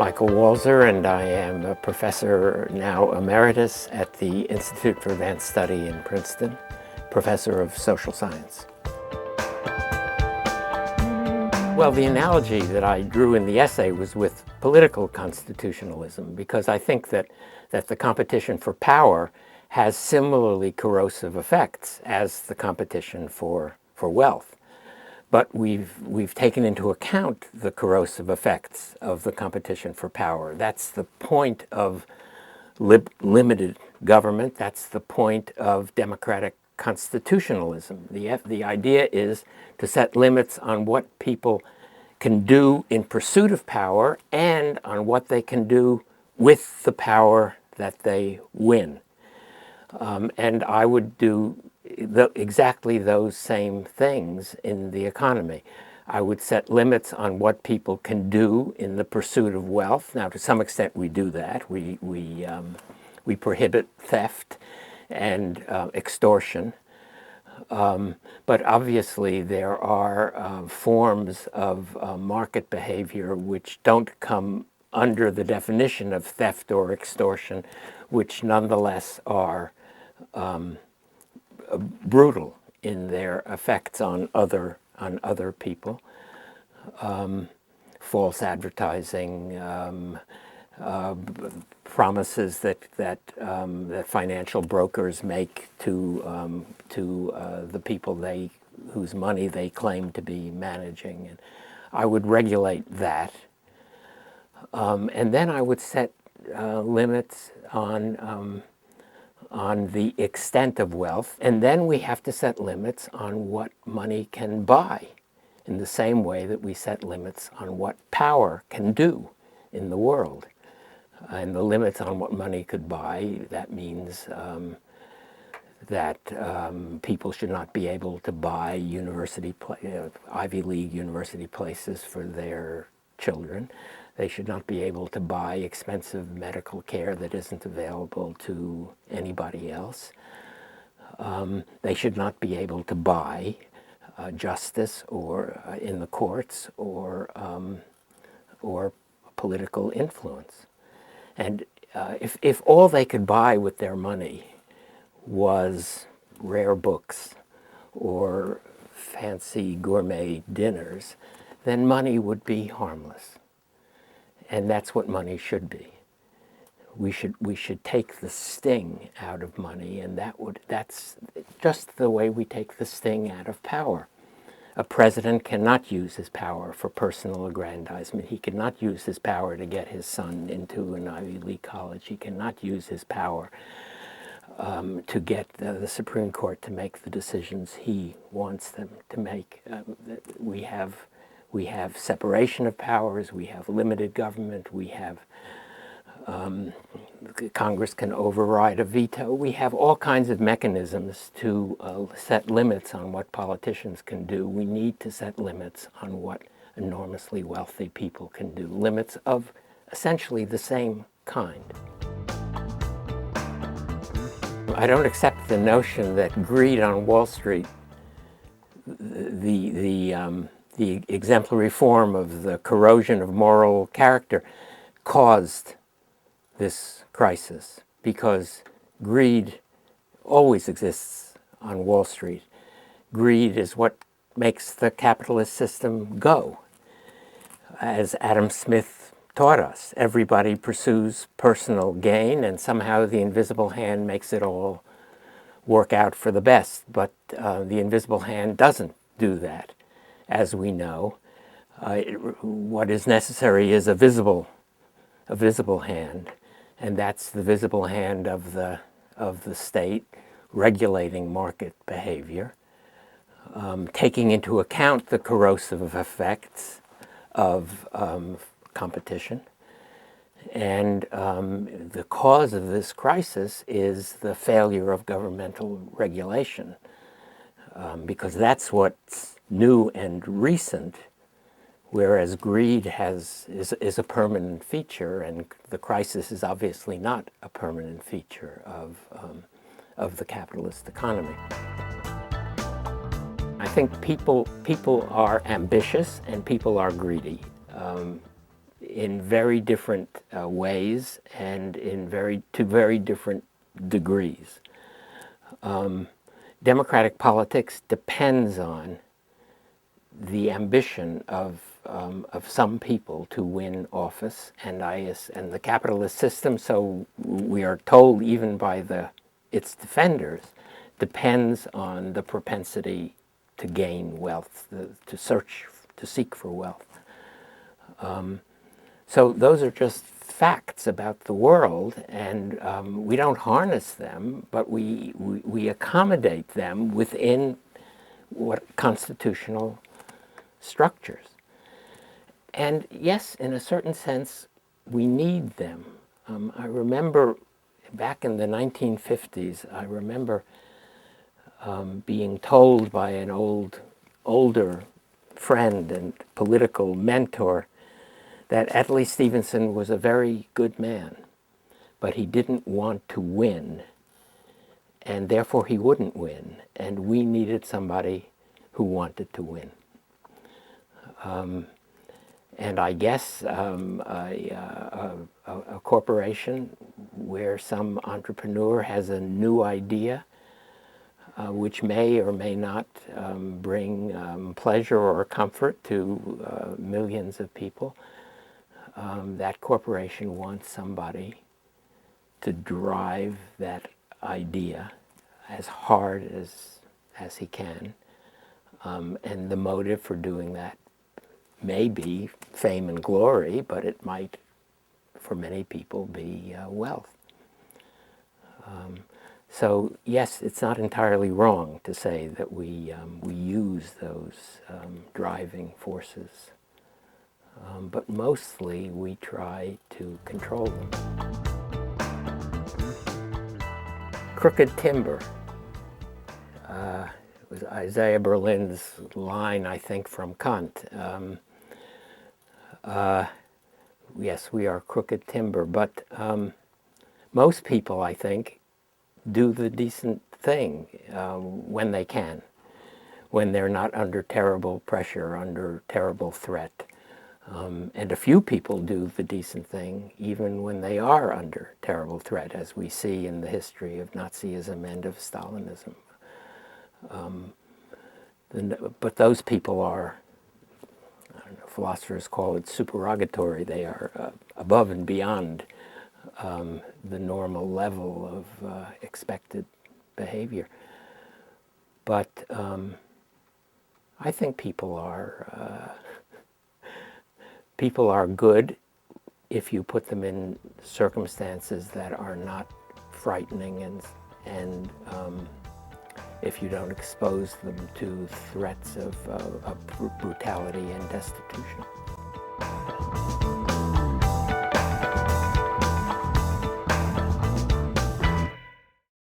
Michael Walzer, and I am a professor now emeritus at the Institute for Advanced Study in Princeton, professor of social science. Well, the analogy that I drew in the essay was with political constitutionalism, because I think that the competition for power has similarly corrosive effects as the competition for wealth. But we've taken into account the corrosive effects of the competition for power. That's the point of limited government. That's the point of democratic constitutionalism. The idea is to set limits on what people can do in pursuit of power and on what they can do with the power that they win. And I would do exactly those same things in the economy. I would set limits on what people can do in the pursuit of wealth. Now, to some extent, we do that. We prohibit theft and extortion. But obviously, there are forms of market behavior which don't come under the definition of theft or extortion, which nonetheless are brutal in their effects on other people. False advertising, promises that financial brokers make to the people whose money they claim to be managing, and I would regulate that, and then I would set limits on the extent of wealth, and then we have to set limits on what money can buy, in the same way that we set limits on what power can do in the world. And the limits on what money could buy, that means that people should not be able to buy Ivy League university places for their children. They should not be able to buy expensive medical care that isn't available to anybody else. They should not be able to buy justice or in the courts or political influence. And if all they could buy with their money was rare books or fancy gourmet dinners, then money would be harmless. And that's what money should be. We should take the sting out of money, and that's just the way we take the sting out of power. A president cannot use his power for personal aggrandizement. He cannot use his power to get his son into an Ivy League college. He cannot use his power to get the Supreme Court to make the decisions he wants them to make. We have separation of powers, we have limited government, we have Congress can override a veto. We have all kinds of mechanisms to set limits on what politicians can do. We need to set limits on what enormously wealthy people can do, limits of essentially the same kind. I don't accept the notion that greed on Wall Street, the exemplary form of the corrosion of moral character, caused this crisis, because greed always exists on Wall Street. Greed is what makes the capitalist system go. As Adam Smith taught us, everybody pursues personal gain, and somehow the invisible hand makes it all work out for the best. But the invisible hand doesn't do that. As we know, what is necessary is a visible hand, and that's the visible hand of the state regulating market behavior, taking into account the corrosive effects of competition. And the cause of this crisis is the failure of governmental regulation, because that's what's new and recent, whereas greed is a permanent feature, and the crisis is obviously not a permanent feature of the capitalist economy. I think people are ambitious and people are greedy. in very different ways and to very different degrees. Democratic politics depends on the ambition of some people to win office, and the capitalist system, so we are told even by its defenders, depends on the propensity to gain wealth, to seek for wealth. So those are just facts about the world, and we don't harness them, but we accommodate them within what constitutional structures. And yes, in a certain sense, we need them. I remember back in the 1950s, I remember being told by an older friend and political mentor that Adlai Stevenson was a very good man, but he didn't want to win, and therefore he wouldn't win, and we needed somebody who wanted to win. And I guess a corporation where some entrepreneur has a new idea which may or may not bring pleasure or comfort to millions of people, that corporation wants somebody to drive that idea as hard as he can. And the motive for doing that may be fame and glory, but it might, for many people, be wealth. So yes, it's not entirely wrong to say that we use those driving forces, but mostly we try to control them. Crooked timber. It was Isaiah Berlin's line, I think, from Kant. Yes, we are crooked timber, but most people, I think, do the decent thing when they can, when they're not under terrible pressure, under terrible threat. And a few people do the decent thing even when they are under terrible threat, as we see in the history of Nazism and of Stalinism. But those people are, I don't know, philosophers call it supererogatory. They are above and beyond the normal level of expected behavior. But I think people are good if you put them in circumstances that are not frightening, and if you don't expose them to threats of brutality and destitution.